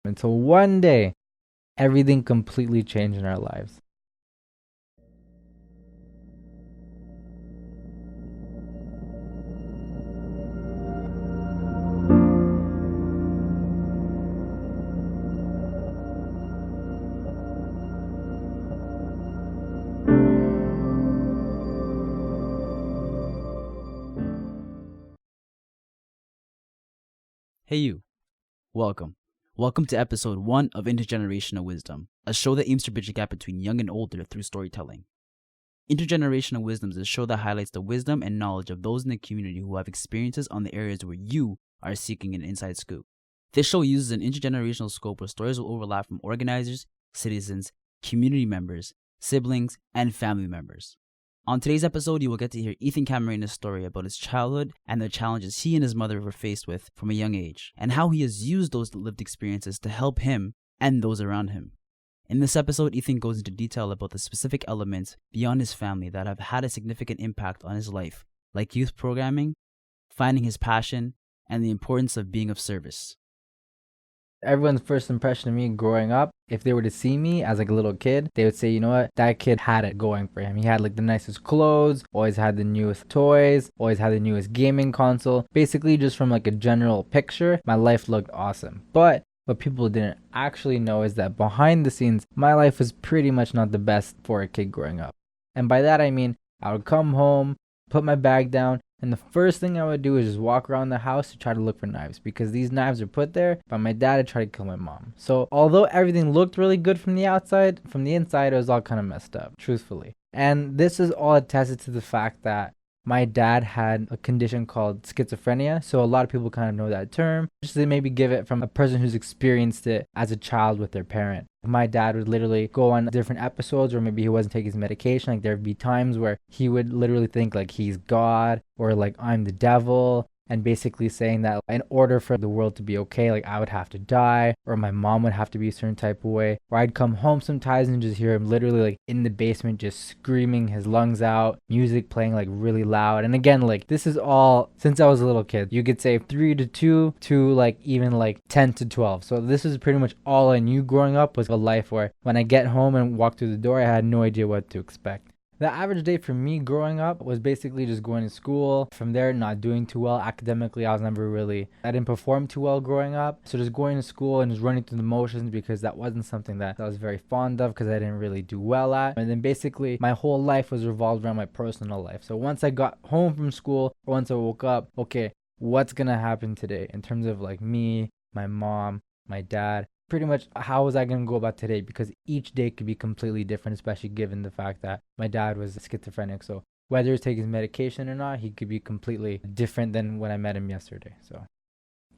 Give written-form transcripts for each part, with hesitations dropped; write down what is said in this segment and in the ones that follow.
Until one day, everything completely changed in our lives. Hey you, welcome. Welcome to episode 1 of Intergenerational Wizdom, a show that aims to bridge the gap between young and older through storytelling. Intergenerational Wizdom is a show that highlights the wisdom and knowledge of those in the community who have experiences on the areas where you are seeking an inside scoop. This show uses an intergenerational scope where stories will overlap from organizers, citizens, community members, siblings, and family members. On today's episode, you will get to hear Ethan Camarena's story about his childhood and the challenges he and his mother were faced with from a young age, and how he has used those lived experiences to help him and those around him. In this episode, Ethan goes into detail about the specific elements beyond his family that have had a significant impact on his life, like youth programming, finding his passion, and the importance of being of service. Everyone's first impression of me growing up, if they were to see me as like a little kid, they would say, you know what, that kid had it going for him. He had like the nicest clothes, always had the newest toys, always had the newest gaming console. Basically, just from like a general picture, my life looked awesome. But what people didn't actually know is that behind the scenes, my life was pretty much not the best for a kid growing up. And by that I mean, I would come home, put my bag down, and the first thing I would do is just walk around the house to try to look for knives, because these knives are put there by my dad to try to kill my mom. So although everything looked really good from the outside, from the inside it was all kind of messed up, truthfully. And this is all attested to the fact that my dad had a condition called schizophrenia, so a lot of people kind of know that term, just to maybe give it from a person who's experienced it as a child with their parent. My dad would literally go on different episodes, or maybe he wasn't taking his medication. Like there'd be times where he would literally think like he's God, or like I'm the devil, and basically saying that in order for the world to be okay, like I would have to die, or my mom would have to be a certain type of way. Or I'd come home sometimes and just hear him literally like in the basement just screaming his lungs out, music playing like really loud. And again, like this is all since I was a little kid. You could say 3 to 2 to like even like 10 to 12. So this is pretty much all I knew growing up, was a life where when I get home and walk through the door, I had no idea what to expect. The average day for me growing up was basically just going to school. From there, not doing too well academically. I didn't perform too well growing up. So just going to school and just running through the motions, because that wasn't something that I was very fond of, because I didn't really do well at. And then basically my whole life was revolved around my personal life. So once I got home from school, or once I woke up, okay, what's gonna happen today in terms of like me, my mom, my dad? Pretty much how was I going to go about today, because each day could be completely different, especially given the fact that my dad was schizophrenic. So whether he's taking his medication or not, he could be completely different than when I met him yesterday. So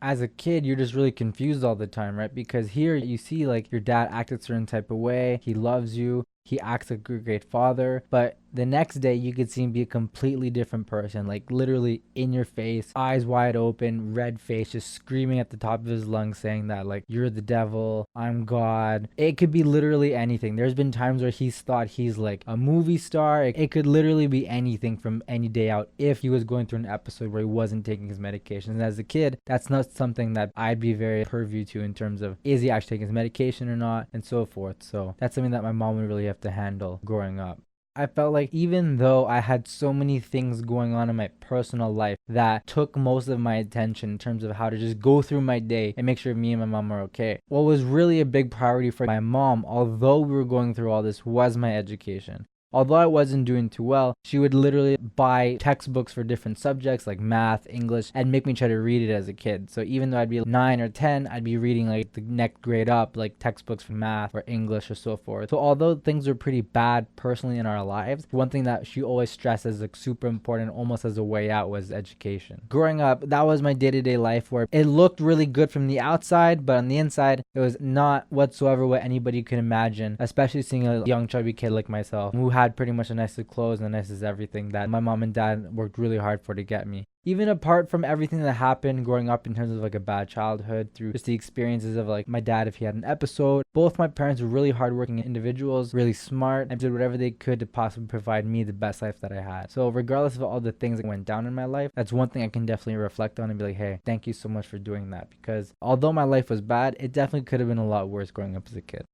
as a kid, you're just really confused all the time, right? Because here you see like your dad act a certain type of way, he loves you, he acts like a great father, but the next day you could see him be a completely different person, like literally in your face, eyes wide open, red face, just screaming at the top of his lungs, saying that like, you're the devil, I'm God. It could be literally anything. There's been times where he's thought he's like a movie star. It could literally be anything from any day out, if he was going through an episode where he wasn't taking his medication. And as a kid, that's not something that I'd be very purview to in terms of, is he actually taking his medication or not, and so forth. So that's something that my mom would really have to handle growing up. I felt like even though I had so many things going on in my personal life that took most of my attention in terms of how to just go through my day and make sure me and my mom are okay, what was really a big priority for my mom, although we were going through all this, was my education. Although I wasn't doing too well, she would literally buy textbooks for different subjects like math, English, and make me try to read it as a kid. So even though I'd be 9 or 10, I'd be reading like the next grade up, like textbooks for math or English or so forth. So although things were pretty bad personally in our lives, one thing that she always stressed as like super important, almost as a way out, was education. Growing up, that was my day-to-day life, where it looked really good from the outside, but on the inside, it was not whatsoever what anybody could imagine, especially seeing a young chubby kid like myself who had pretty much the nicest clothes and the nicest everything that my mom and dad worked really hard for to get me. Even apart from everything that happened growing up in terms of like a bad childhood, through just the experiences of like my dad, if he had an episode, both my parents were really hardworking individuals, really smart, and did whatever they could to possibly provide me the best life that I had. So regardless of all the things that went down in my life, that's one thing I can definitely reflect on and be like, hey, thank you so much for doing that. Because although my life was bad, it definitely could have been a lot worse growing up as a kid.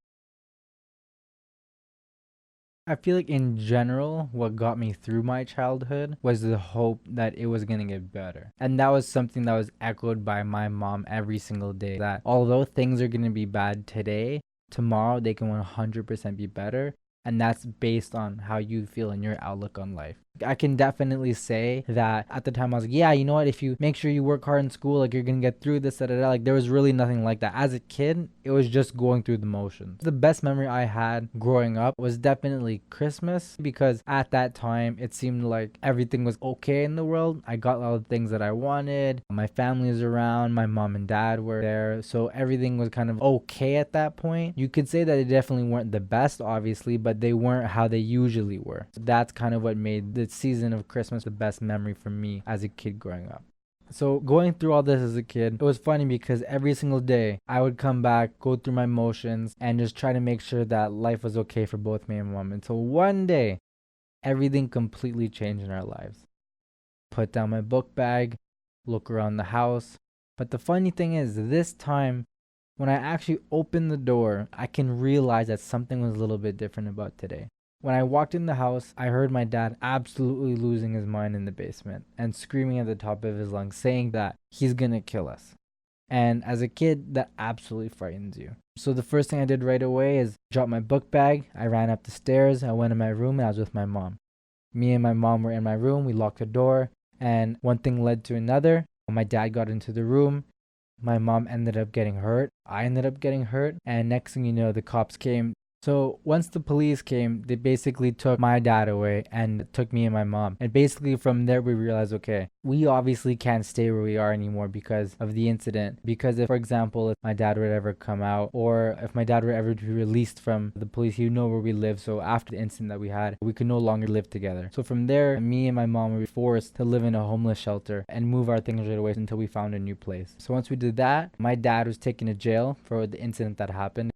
I feel like in general, what got me through my childhood was the hope that it was going to get better. And that was something that was echoed by my mom every single day, that although things are going to be bad today, tomorrow they can 100% be better. And that's based on how you feel and your outlook on life. I can definitely say that at the time I was like, yeah, you know what? If you make sure you work hard in school, like you're going to get through this, da, da, da. Like there was really nothing like that. As a kid, it was just going through the motions. The best memory I had growing up was definitely Christmas, because at that time it seemed like everything was okay in the world. I got all the things that I wanted. My family was around. My mom and dad were there. So everything was kind of okay at that point. You could say that they definitely weren't the best, obviously, but they weren't how they usually were. So that's kind of what made the season of Christmas the best memory for me as a kid growing up. So going through all this as a kid, it was funny because every single day I would come back, go through my motions, and just try to make sure that life was okay for both me and mom. Until one day, everything completely changed in our lives. Put down my book bag, look around the house. But the funny thing is, this time, when I actually opened the door, I can realize that something was a little bit different about today. When I walked in the house, I heard my dad absolutely losing his mind in the basement and screaming at the top of his lungs, saying that he's gonna kill us. And as a kid, that absolutely frightens you. So the first thing I did right away is drop my book bag. I ran up the stairs. I went in my room and I was with my mom. Me and my mom were in my room. We locked the door, and one thing led to another. My dad got into the room. My mom ended up getting hurt. I ended up getting hurt. And next thing you know, the cops came. So once the police came, they basically took my dad away and took me and my mom. And basically from there, we realized, okay, we obviously can't stay where we are anymore because of the incident. Because if, for example, if my dad would ever come out, or if my dad would ever be released from the police, he would know where we live. So after the incident that we had, we could no longer live together. So from there, me and my mom were forced to live in a homeless shelter and move our things right away until we found a new place. So once we did that, my dad was taken to jail for the incident that happened.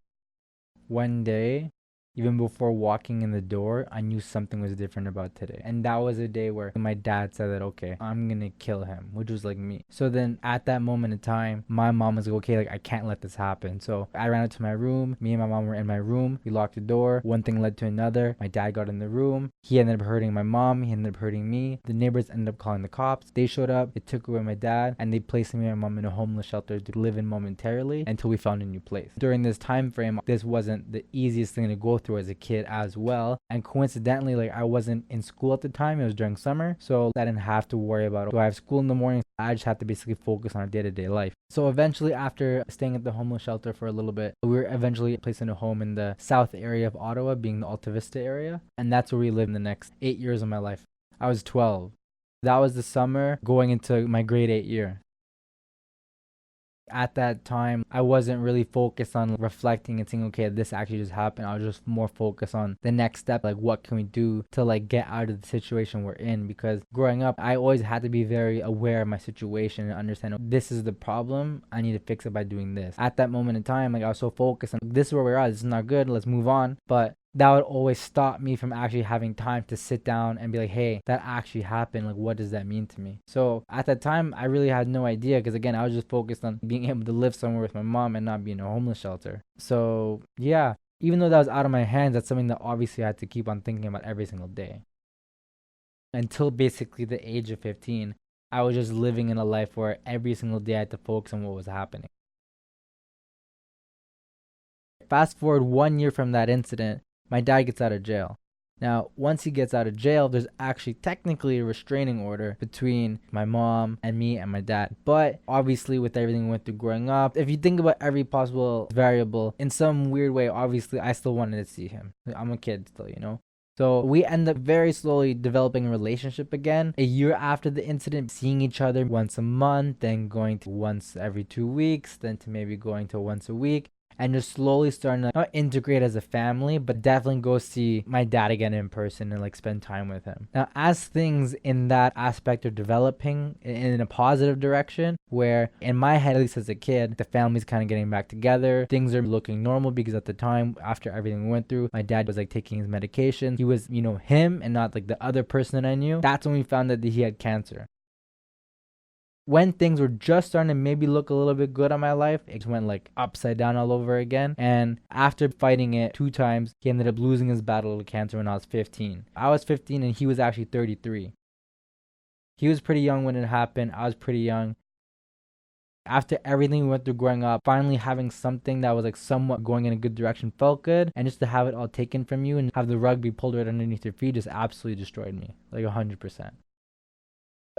One day, even before walking in the door, I knew something was different about today. And that was a day where my dad said that, okay, I'm gonna kill him, which was like me. So then at that moment in time, my mom was like, okay, like I can't let this happen. So I ran out to my room. Me and my mom were in my room. We locked the door. One thing led to another. My dad got in the room. He ended up hurting my mom. He ended up hurting me. The neighbors ended up calling the cops. They showed up. They took away my dad, and they placed me and my mom in a homeless shelter to live in momentarily until we found a new place. During this time frame, this wasn't the easiest thing to go through as a kid as well. And coincidentally, like I wasn't in school at the time. It was during summer, so I didn't have to worry about, do I have school in the morning? I just had to basically focus on our day-to-day life. So eventually, after staying at the homeless shelter for a little bit, we were eventually placed in a home in the south area of Ottawa, being the Alta Vista area. And that's where we lived in the next 8 years of my life. I was 12. That was the summer going into my grade 8 year. At that time, I wasn't really focused on reflecting and saying, okay, this actually just happened. I was just more focused on the next step, like what can we do to like get out of the situation we're in. Because growing up, I always had to be very aware of my situation and understand, this is the problem, I need to fix it by doing this. At that moment in time, like I was so focused on, this is where we're at, this is not good, let's move on. But that would always stop me from actually having time to sit down and be like, hey, that actually happened. Like, what does that mean to me? So at that time, I really had no idea, because again, I was just focused on being able to live somewhere with my mom and not be in a homeless shelter. So yeah, even though that was out of my hands, that's something that obviously I had to keep on thinking about every single day. Until basically the age of 15, I was just living in a life where every single day I had to focus on what was happening. Fast forward 1 year from that incident, my dad gets out of jail. Now, once he gets out of jail, there's actually technically a restraining order between my mom and me and my dad. But obviously, with everything we went through growing up, if you think about every possible variable, in some weird way, obviously, I still wanted to see him. I'm a kid still, you know? So we end up very slowly developing a relationship again. A year after the incident, seeing each other once a month, then going to once every 2 weeks, then to maybe going to once a week. and just slowly starting to not integrate as a family, but definitely go see my dad again in person and like spend time with him. Now, as things in that aspect are developing in a positive direction, where in my head, at least as a kid, the family's kind of getting back together, things are looking normal, because at the time, after everything we went through, my dad was like taking his medication. He was, him and not like the other person that I knew. That's when we found out that he had cancer. When things were just starting to maybe look a little bit good on my life, it went like upside down all over again. And after fighting it 2 times, he ended up losing his battle to cancer when I was 15. I was 15 and he was actually 33. He was pretty young when it happened. I was pretty young. After everything we went through growing up, finally having something that was like somewhat going in a good direction felt good. And just to have it all taken from you and have the rug be pulled right underneath your feet just absolutely destroyed me, like 100%.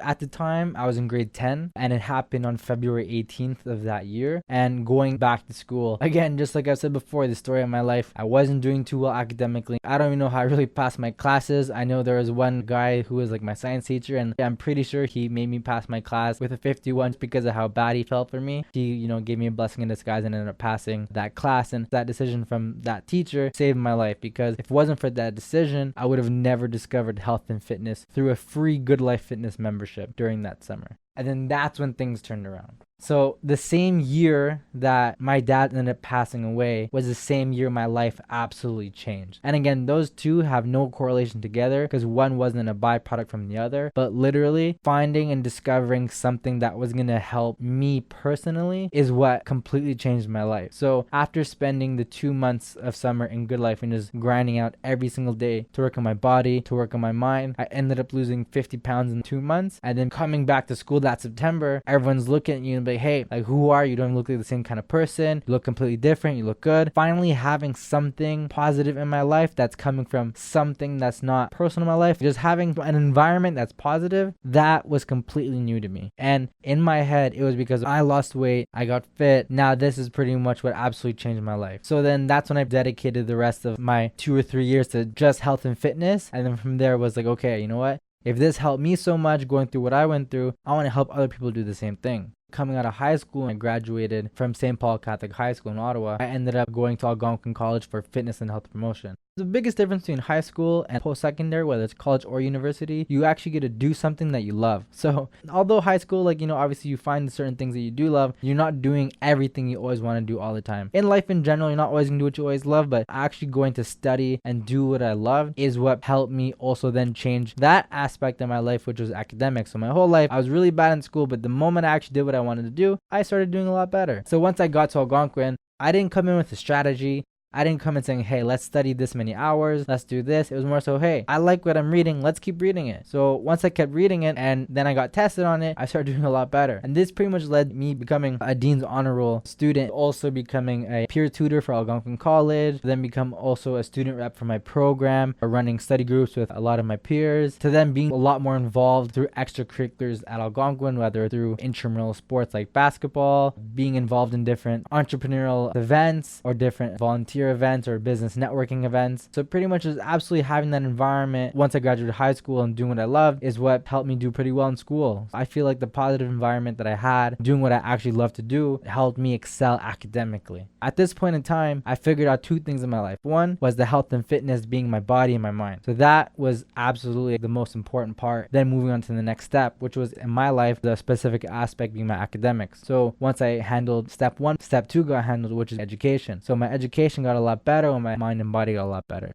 At the time, I was in grade 10, and it happened on February 18th of that year. And going back to school, again, just like I said before, the story of my life, I wasn't doing too well academically. I don't even know how I really passed my classes. I know there was one guy who was like my science teacher, and I'm pretty sure he made me pass my class with a 51 because of how bad he felt for me. He, gave me a blessing in disguise and ended up passing that class. And that decision from that teacher saved my life, because if it wasn't for that decision, I would have never discovered health and fitness through a free Good Life Fitness membership during that summer. And then that's when things turned around. So the same year that my dad ended up passing away was the same year my life absolutely changed. And again, those two have no correlation together, because one wasn't a byproduct from the other, but literally finding and discovering something that was going to help me personally is what completely changed my life. So after spending the 2 months of summer in Good Life and just grinding out every single day to work on my body, to work on my mind, I ended up losing 50 pounds in 2 months. And then coming back to school that September, everyone's looking at you and be like, hey, like, who are you? You don't look like the same kind of person. You look completely different. You look good. Finally having something positive in my life that's coming from something that's not personal in my life, just having an environment that's positive, that was completely new to me. And in my head, it was because I lost weight, I got fit. Now this is pretty much what absolutely changed my life. So then that's when I dedicated the rest of my 2 or 3 years to just health and fitness. And then from there it was like, okay, you know what? If this helped me so much going through what I went through, I want to help other people do the same thing. Coming out of high school, I graduated from St. Paul Catholic High School in Ottawa. I ended up going to Algonquin College for fitness and health promotion. The biggest difference between high school and post-secondary, whether it's college or university, you actually get to do something that you love. So although high school, obviously you find certain things that you do love, you're not doing everything you always want to do all the time. In life in general, you're not always going to do what you always love, but actually going to study and do what I love is what helped me also then change that aspect of my life, which was academics. So my whole life, I was really bad in school, but the moment I actually did what I wanted to do, I started doing a lot better. So once I got to Algonquin, I didn't come in with a strategy. I didn't come in saying, hey, let's study this many hours, let's do this. It was more so, hey, I like what I'm reading, let's keep reading it. So once I kept reading it and then I got tested on it, I started doing a lot better. And this pretty much led me becoming a Dean's Honor Roll student, also becoming a peer tutor for Algonquin College, then become also a student rep for my program, running study groups with a lot of my peers, to then being a lot more involved through extracurriculars at Algonquin, whether through intramural sports like basketball, being involved in different entrepreneurial events or different volunteer events or business networking events. So pretty much just absolutely having that environment once I graduated high school and doing what I loved is what helped me do pretty well in school. I feel like the positive environment that I had doing what I actually love to do helped me excel academically. At this point in time, I figured out 2 things in my life. One was the health and fitness being my body and my mind. So that was absolutely the most important part. Then moving on to the next step, which was in my life, the specific aspect being my academics. So once I handled step 1, step 2 got handled, which is education. So my education got a lot better when my mind and body got a lot better.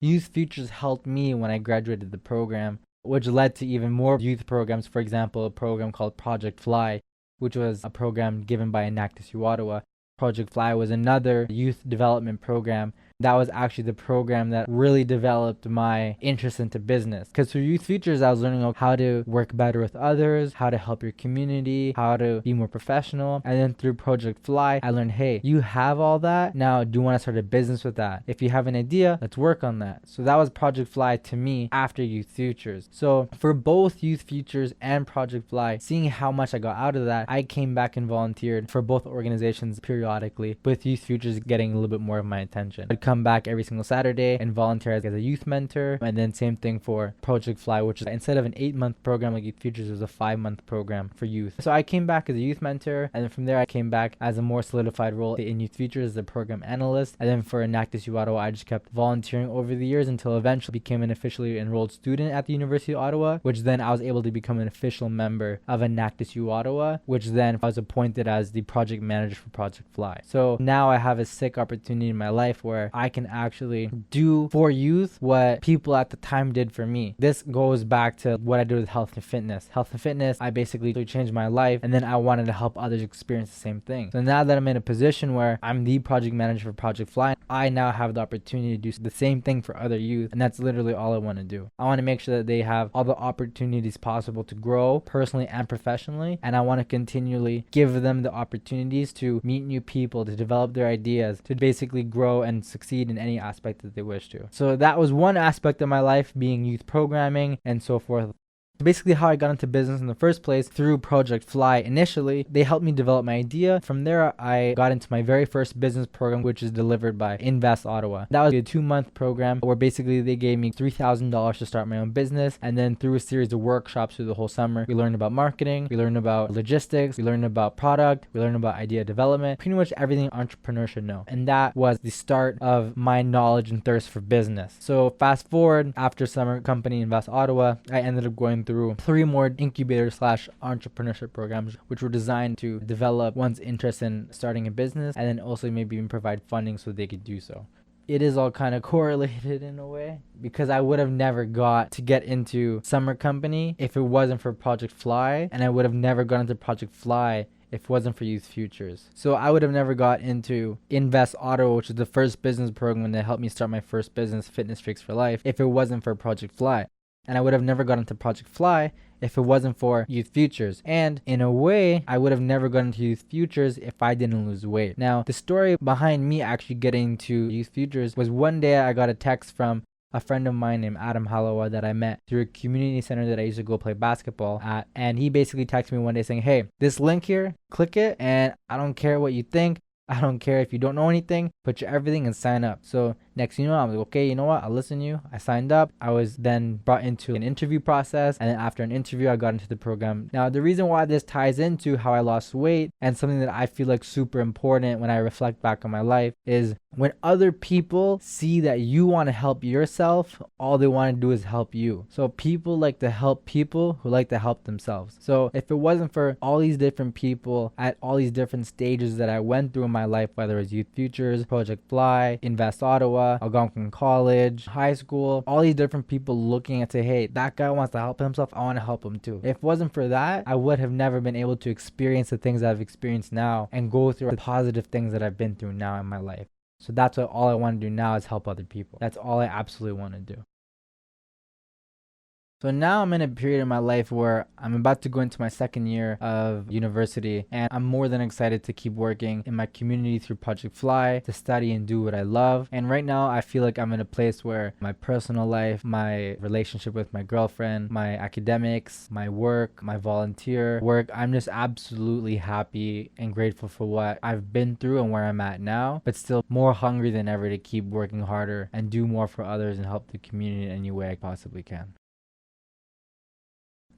Youth Futures helped me when I graduated the program, which led to even more youth programs. For example, a program called Project Fly, which was a program given by Enactus Ottawa. Project Fly was another youth development program. That was actually the program that really developed my interest into business. Because through Youth Futures, I was learning how to work better with others, how to help your community, how to be more professional. And then through Project Fly, I learned, hey, you have all that. Now, do you want to start a business with that? If you have an idea, let's work on that. So that was Project Fly to me after Youth Futures. So for both Youth Futures and Project Fly, seeing how much I got out of that, I came back and volunteered for both organizations periodically, with Youth Futures getting a little bit more of my attention. I'd come come back every single Saturday and volunteer as a youth mentor. And then same thing for Project Fly, which is instead of an 8-month program like Youth Futures, it was a 5-month program for youth. So I came back as a youth mentor, and then from there I came back as a more solidified role in Youth Futures as a program analyst. And then for Enactus Ottawa, I just kept volunteering over the years until eventually became an officially enrolled student at the University of Ottawa, which then I was able to become an official member of Enactus Ottawa, which then I was appointed as the project manager for Project Fly. So now I have a sick opportunity in my life where I can actually do for youth what people at the time did for me. This goes back to what I do with health and fitness. Health and fitness, I basically changed my life, and then I wanted to help others experience the same thing. So now that I'm in a position where I'm the project manager for Project Fly, I now have the opportunity to do the same thing for other youth, and that's literally all I want to do. I want to make sure that they have all the opportunities possible to grow personally and professionally, and I want to continually give them the opportunities to meet new people, to develop their ideas, to basically grow and succeed in any aspect that they wish to. So that was one aspect of my life, being youth programming and so forth. Basically how I got into business in the first place through Project Fly. Initially, they helped me develop my idea. From there, I got into my very first business program, which is delivered by Enactus Ottawa. That was a 2-month program where basically they gave me $3,000 to start my own business. And then through a series of workshops through the whole summer, we learned about marketing, we learned about logistics, we learned about product, we learned about idea development, pretty much everything an entrepreneur should know. And that was the start of my knowledge and thirst for business. So fast forward, after summer company Enactus Ottawa, I ended up going through 3 more incubator/entrepreneurship programs, which were designed to develop one's interest in starting a business and then also maybe even provide funding so they could do so. It is all kind of correlated in a way, because I would have never got to get into summer company if it wasn't for Project Fly, and I would have never gone into Project Fly if it wasn't for Youth Futures. So I would have never got into Enactus Ottawa, which is the first business program that helped me start my first business, Fitness Freaks for Life, if it wasn't for Project Fly. And I would have never got into Project Fly if it wasn't for Youth Futures. And in a way, I would have never gotten into Youth Futures if I didn't lose weight. Now, the story behind me actually getting to Youth Futures was one day I got a text from a friend of mine named Adam Halawa that I met through a community center that I used to go play basketball at. And he basically texted me one day saying, hey, this link here, click it, and I don't care what you think. I don't care if you don't know anything, put your everything and sign up. So next thing you know, I was like, okay, you know what? I'll listen to you. I signed up. I was then brought into an interview process. And then after an interview, I got into the program. Now, the reason why this ties into how I lost weight and something that I feel like super important when I reflect back on my life is when other people see that you want to help yourself, all they want to do is help you. So people like to help people who like to help themselves. So if it wasn't for all these different people at all these different stages that I went through in my life, whether it was Youth Futures, Project Fly, Enactus Ottawa, Algonquin College, high school, all these different people looking at say, hey, that guy wants to help himself, I want to help him too. If it wasn't for that, I would have never been able to experience the things I've experienced now and go through the positive things that I've been through now in my life. So that's what all I want to do now is help other people. That's all I absolutely want to do. So now I'm in a period in my life where I'm about to go into my second year of university, and I'm more than excited to keep working in my community through Project Fly, to study and do what I love. And right now I feel like I'm in a place where my personal life, my relationship with my girlfriend, my academics, my work, my volunteer work, I'm just absolutely happy and grateful for what I've been through and where I'm at now, but still more hungry than ever to keep working harder and do more for others and help the community in any way I possibly can.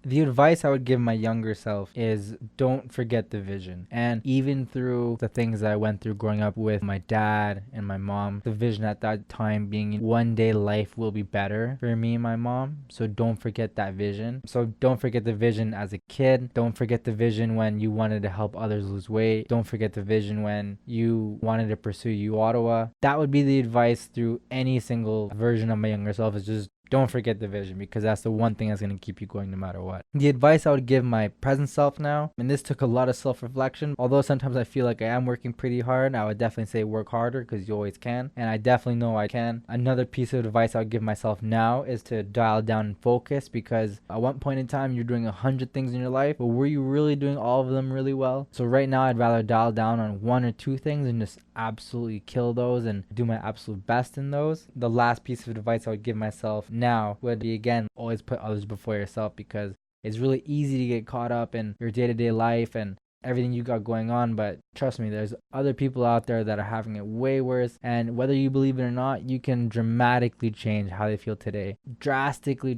The advice I would give my younger self is don't forget the vision. And even through the things that I went through growing up with my dad and my mom, the vision at that time being one day life will be better for me and my mom. So don't forget that vision. So don't forget the vision as a kid. Don't forget the vision when you wanted to help others lose weight. Don't forget the vision when you wanted to pursue U Ottawa. That would be the advice through any single version of my younger self, is just don't forget the vision, because that's the one thing that's going to keep you going no matter what. The advice I would give my present self now, and this took a lot of self-reflection, although sometimes I feel like I am working pretty hard, I would definitely say work harder, because you always can, and I definitely know I can. Another piece of advice I would give myself now is to dial down and focus, because at one point in time you're doing 100 things in your life, but were you really doing all of them really well? So right now I'd rather dial down on 1 or 2 things and just absolutely kill those and do my absolute best in those. The last piece of advice I would give myself now would be, again, always put others before yourself, because it's really easy to get caught up in your day-to-day life and everything you got going on, but trust me, there's other people out there that are having it way worse, and whether you believe it or not, you can dramatically change how they feel today, drastically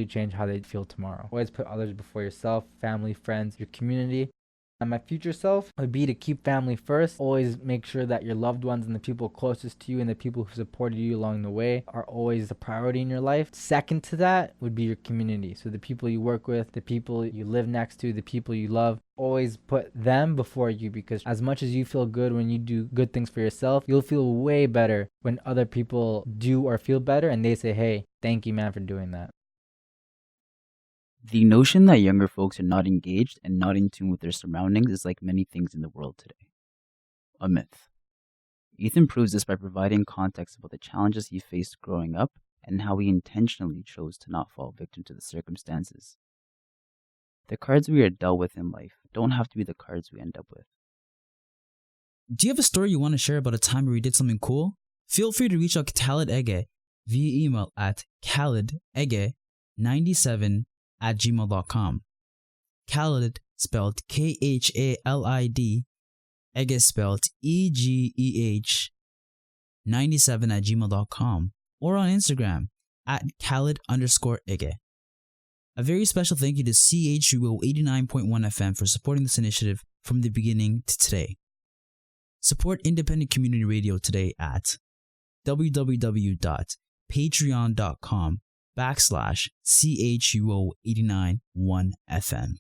change how they feel tomorrow. Always put others before yourself, family, friends, your community. And my future self would be to keep family first. Always make sure that your loved ones and the people closest to you and the people who supported you along the way are always a priority in your life. Second to that would be your community. So the people you work with, the people you live next to, the people you love. Always put them before you, because as much as you feel good when you do good things for yourself, you'll feel way better when other people do or feel better and they say, hey, thank you, man, for doing that. The notion that younger folks are not engaged and not in tune with their surroundings is like many things in the world today. A myth. Ethan proves this by providing context about the challenges he faced growing up and how he intentionally chose to not fall victim to the circumstances. The cards we are dealt with in life don't have to be the cards we end up with. Do you have a story you want to share about a time where you did something cool? Feel free to reach out to Khalid Ege via email at khalidege97@gmail.com. Khalid spelled Khalid, Ege spelled EGEH 97@gmail.com, or on Instagram at Khalid_Ege. A very special thank you to CHUO 89.1 FM for supporting this initiative from the beginning to today. Support independent community radio today at www.patreon.com/CHUO 89.1 FM.